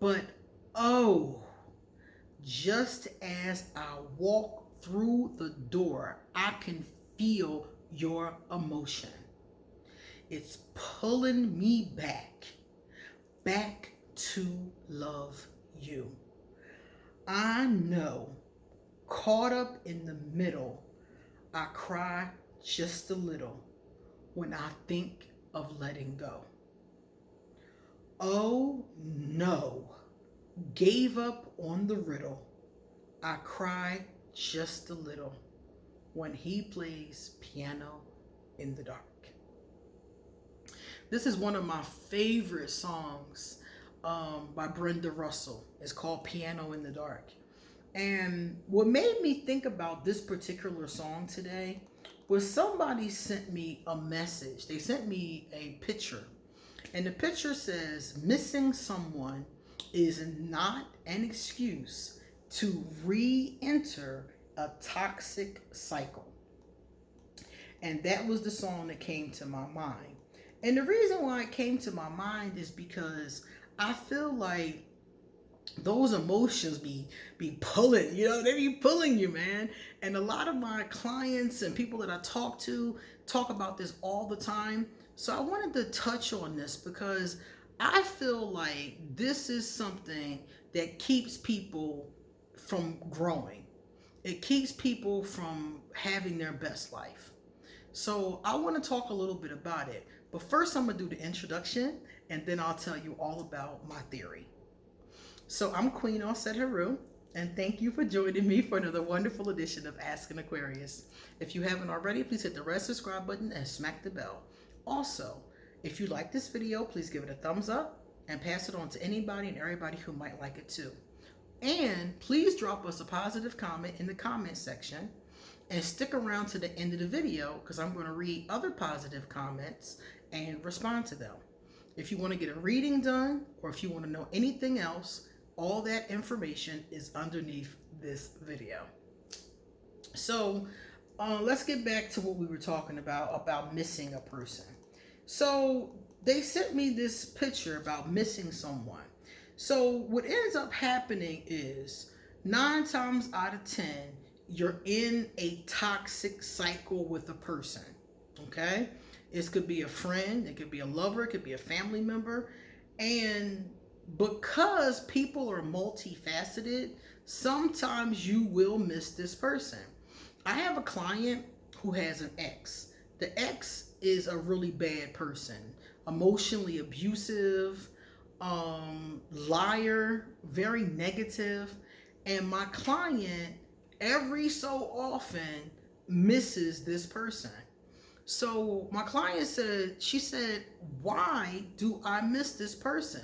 But oh, just as I walk through the door, I can feel your emotion. It's pulling me back to love you. I know, caught up in the middle, I cry just a little when I think of letting go. Oh no, gave up on the riddle. I cry just a little when he plays piano in the dark. This is one of my favorite songs by Brenda Russell. It's called Piano in the Dark. And what made me think about this particular song today was somebody sent me a message. They sent me a picture. And the picture says, missing someone is not an excuse to re-enter a toxic cycle. And that was the song that came to my mind. And the reason why it came to my mind is because I feel like those emotions be pulling, they be pulling you, man. And a lot of my clients and people that I talk to talk about this all the time. So I wanted to touch on this because I feel like this is something that keeps people from growing. It keeps people from having their best life. So I want to talk a little bit about it. But first I'm going to do the introduction and then I'll tell you all about my theory. So I'm Queen Offset Haru, and thank you for joining me for another wonderful edition of Ask an Aquarius. If you haven't already, please hit the red subscribe button and smack the bell. Also, if you like this video, please give it a thumbs up and pass it on to anybody and everybody who might like it too. And please drop us a positive comment in the comment section and stick around to the end of the video because I'm going to read other positive comments and respond to them. If you want to get a reading done or if you want to know anything else, all that information is underneath this video. So let's get back to what we were talking about missing a person. So they sent me this picture about missing someone. So what ends up happening is 9 times out of 10, you're in a toxic cycle with a person, okay? It could be a friend, it could be a lover, it could be a family member. And because people are multifaceted, sometimes you will miss this person. I have a client who has an ex. The ex is a really bad person, emotionally abusive, liar, very negative. And my client, every so often, misses this person. So my client she said, why do I miss this person?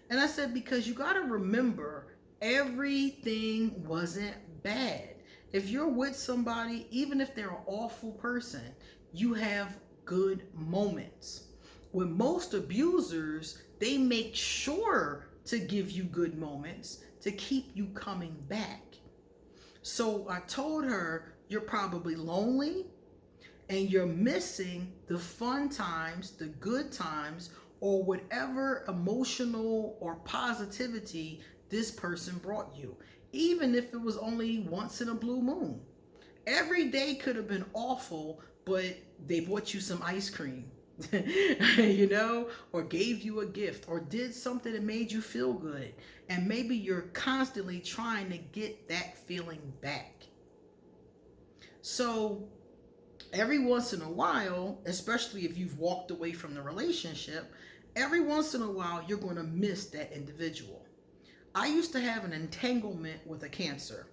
And I said, because you got to remember, everything wasn't bad. If you're with somebody, even if they're an awful person, you have good moments. With most abusers, they make sure to give you good moments to keep you coming back. So I told her, you're probably lonely and you're missing the fun times, the good times, or whatever emotional or positivity this person brought you, even if it was only once in a blue moon. Every day could have been awful, but they bought you some ice cream, or gave you a gift, or did something that made you feel good. And maybe you're constantly trying to get that feeling back. So every once in a while, especially if you've walked away from the relationship, every once in a while, you're going to miss that individual. I used to have an entanglement with a Cancer.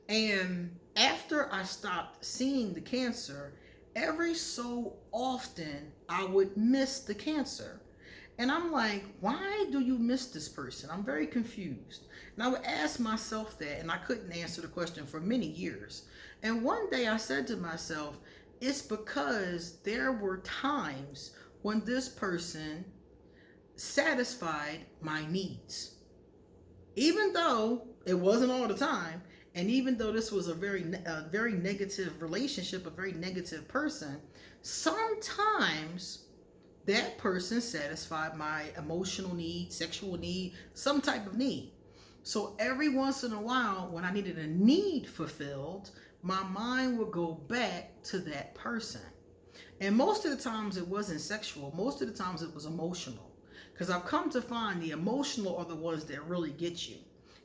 And after I stopped seeing the Cancer, every so often, I would miss the Cancer. And I'm like, why do you miss this person? I'm very confused. And I would ask myself that, and I couldn't answer the question for many years. And one day I said to myself, it's because there were times when this person satisfied my needs. Even though it wasn't all the time, and even though this was a very negative relationship, a very negative person, sometimes that person satisfied my emotional need, sexual need, some type of need. So every once in a while, when I needed a need fulfilled, my mind would go back to that person. And most of the times it wasn't sexual. Most of the times it was emotional. Because I've come to find the emotional are the ones that really get you.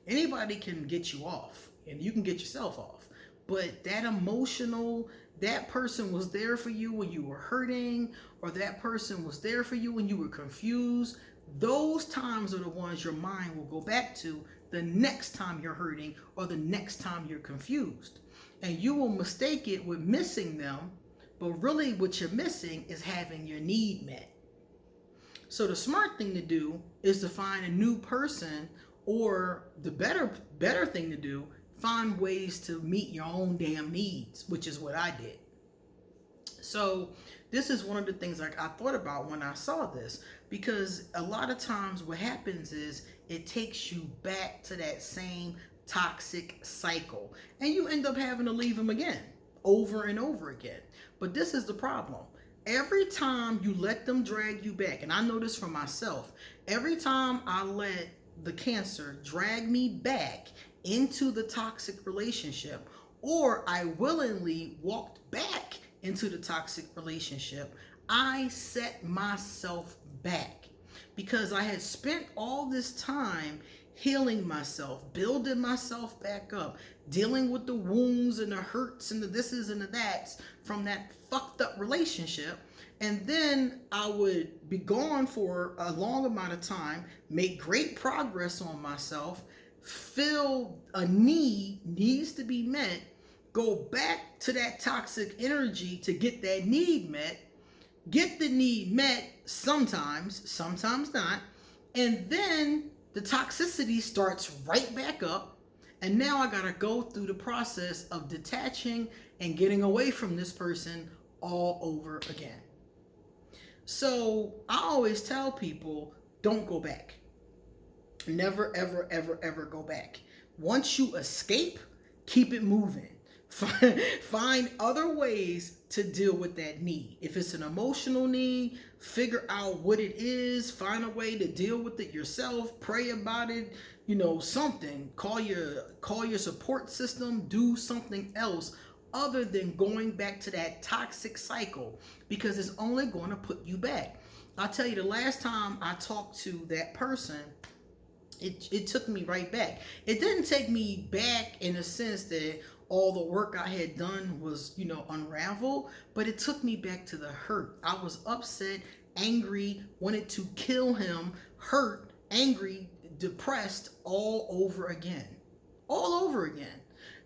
Anybody can get you off, and you can get yourself off. But that emotional, that person was there for you when you were hurting, or that person was there for you when you were confused. Those times are the ones your mind will go back to the next time you're hurting or the next time you're confused. And you will mistake it with missing them, but really what you're missing is having your need met. So the smart thing to do is to find a new person, or the better thing to do, find ways to meet your own damn needs, which is what I did. So this is one of the things I thought about when I saw this, because a lot of times what happens is it takes you back to that same toxic cycle, and you end up having to leave them again, over and over again. But this is the problem. Every time you let them drag you back, and I know this for myself, every time I let the Cancer drag me back into the toxic relationship, or I willingly walked back into the toxic relationship, I set myself back, because I had spent all this time healing myself, building myself back up, dealing with the wounds and the hurts and the thises and the that's from that fucked up relationship. And then I would be gone for a long amount of time, make great progress on myself, feel a needs to be met, go back to that toxic energy to get that need met, get the need met sometimes not, and then the toxicity starts right back up, and now I gotta go through the process of detaching and getting away from this person all over again. So I always tell people, don't go back. Never, ever, ever, ever go back. Once you escape, keep it moving. Find other ways to deal with that need. If it's an emotional need, figure out what it is, find a way to deal with it yourself, pray about it, something. Call your support system, do something else other than going back to that toxic cycle, because it's only going to put you back. I'll tell you, the last time I talked to that person, it took me right back. It didn't take me back in the sense that all the work I had done was, unravel, but it took me back to the hurt. I was upset, angry, wanted to kill him, hurt, angry, depressed, all over again.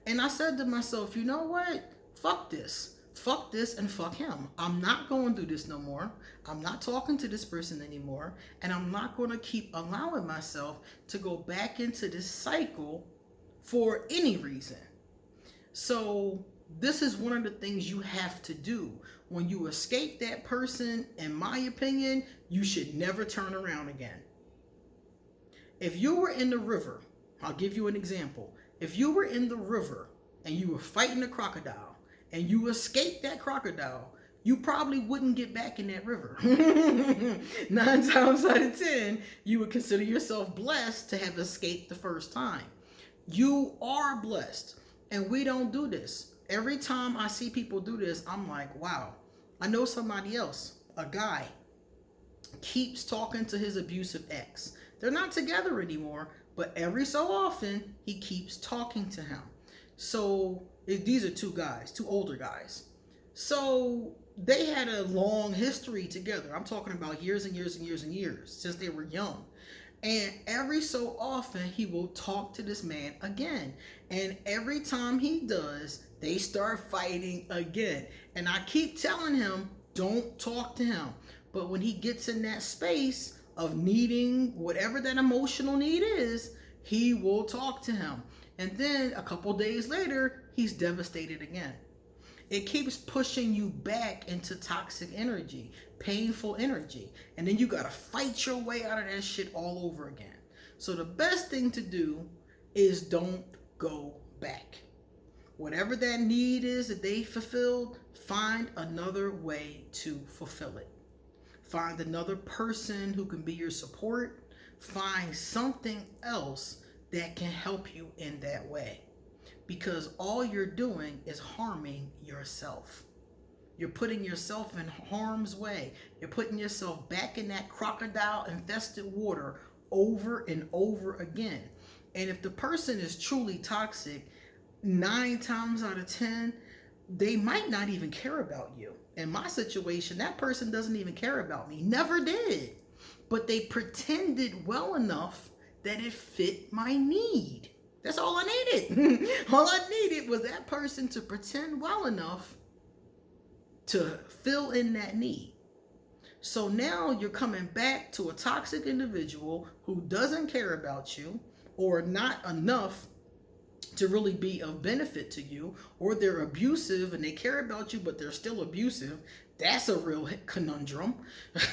And I said to myself, you know what? Fuck this and fuck him. I'm not going through this no more. I'm not talking to this person anymore. And I'm not going to keep allowing myself to go back into this cycle for any reason. So this is one of the things you have to do. When you escape that person, in my opinion, you should never turn around again. If you were in the river, I'll give you an example. If you were in the river and you were fighting a crocodile and you escaped that crocodile, you probably wouldn't get back in that river. 9 times out of 10, you would consider yourself blessed to have escaped the first time. You are blessed. And we don't do this. Every time I see people do this, I'm like, wow. I know somebody else, a guy, keeps talking to his abusive ex. They're not together anymore, but every so often, he keeps talking to him. So these are two older guys. So they had a long history together. I'm talking about years and years and years and years, since they were young. And every so often, he will talk to this man again. And every time he does, they start fighting again. And I keep telling him, don't talk to him. But when he gets in that space of needing whatever that emotional need is, he will talk to him. And then a couple days later, he's devastated again. It keeps pushing you back into toxic energy, painful energy. And then you got to fight your way out of that shit all over again. So the best thing to do is don't go back. Whatever that need is that they fulfilled, find another way to fulfill it. Find another person who can be your support. Find something else that can help you in that way. Because all you're doing is harming yourself. You're putting yourself in harm's way. You're putting yourself back in that crocodile infested water over and over again. And if the person is truly toxic, 9 times out of 10, they might not even care about you. In my situation, that person doesn't even care about me. Never did. But they pretended well enough that it fit my need. That's all I needed. All I needed was that person to pretend well enough to fill in that need. So now you're coming back to a toxic individual who doesn't care about you, or not enough to really be of benefit to you, or they're abusive and they care about you but they're still abusive. That's a real conundrum,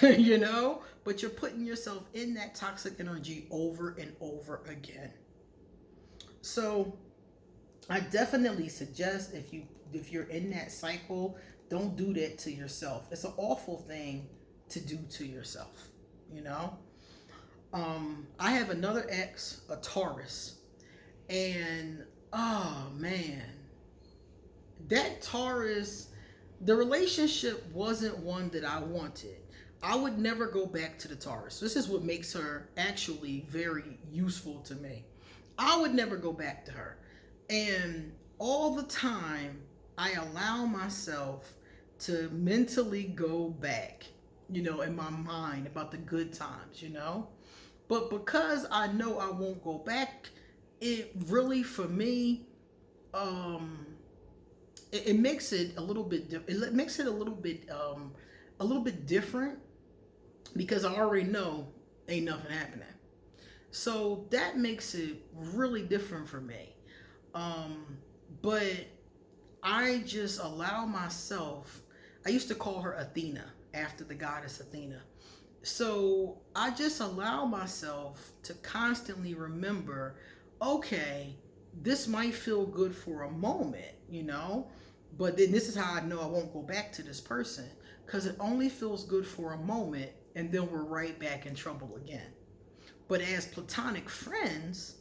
you know? But you're putting yourself in that toxic energy over and over again. So I definitely suggest, if you're in that cycle, don't do that to yourself. It's an awful thing to do to yourself, you know? I have another ex, a Taurus, and oh man, that Taurus, the relationship wasn't one that I wanted. I would never go back to the Taurus. This is what makes her actually very useful to me. I would never go back to her. And all the time, I allow myself to mentally go back, you know, in my mind about the good times, you know. But because I know I won't go back, it really, for me, it makes it a little bit. It makes it a little bit different, because I already know ain't nothing happening. So that makes it really different for me. But I just allow myself. I used to call her Athena, after the goddess Athena. So I just allow myself to constantly remember, okay, this might feel good for a moment, you know, but then this is how I know I won't go back to this person, because it only feels good for a moment, and then we're right back in trouble again. But as platonic friends,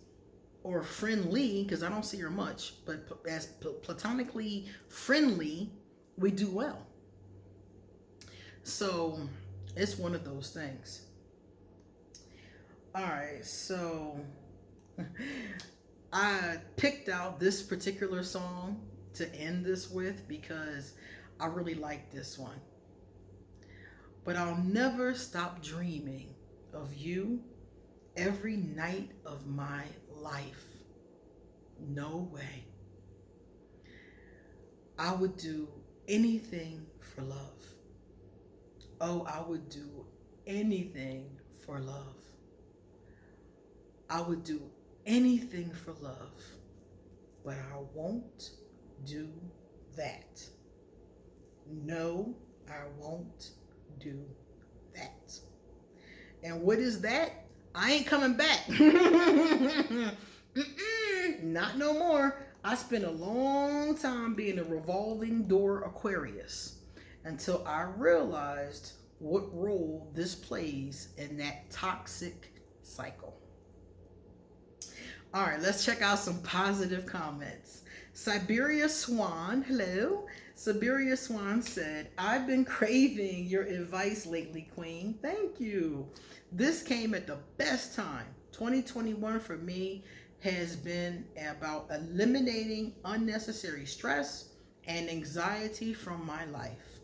or friendly, because I don't see her much, but as platonically friendly, we do well. So it's one of those things. All right, so I picked out this particular song to end this with because I really like this one. But I'll never stop dreaming of you every night of my life. No way. I would do anything for love. Oh, I would do anything for love. I would do anything for love, but I won't do that. No, I won't do that. And what is that? I ain't coming back. Not no more. I spent a long time being a revolving door Aquarius until I realized what role this plays in that toxic cycle. All right, let's check out some positive comments. Siberia Swan, hello. Siberia Swan said, I've been craving your advice lately, Queen. Thank you. This came at the best time. 2021 for me has been about eliminating unnecessary stress and anxiety from my life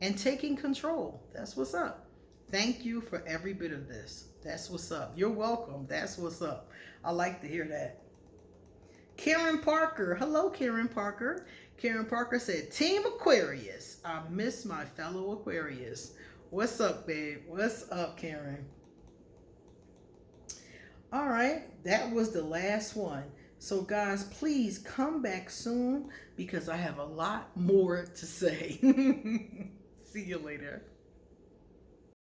and taking control. That's what's up. Thank you for every bit of this. That's what's up. You're welcome. That's what's up. I like to hear that. Karen Parker. Hello, Karen Parker. Karen Parker said, Team Aquarius. I miss my fellow Aquarius. What's up, babe? What's up, Karen? All right. That was the last one. So, guys, please come back soon because I have a lot more to say. See you later.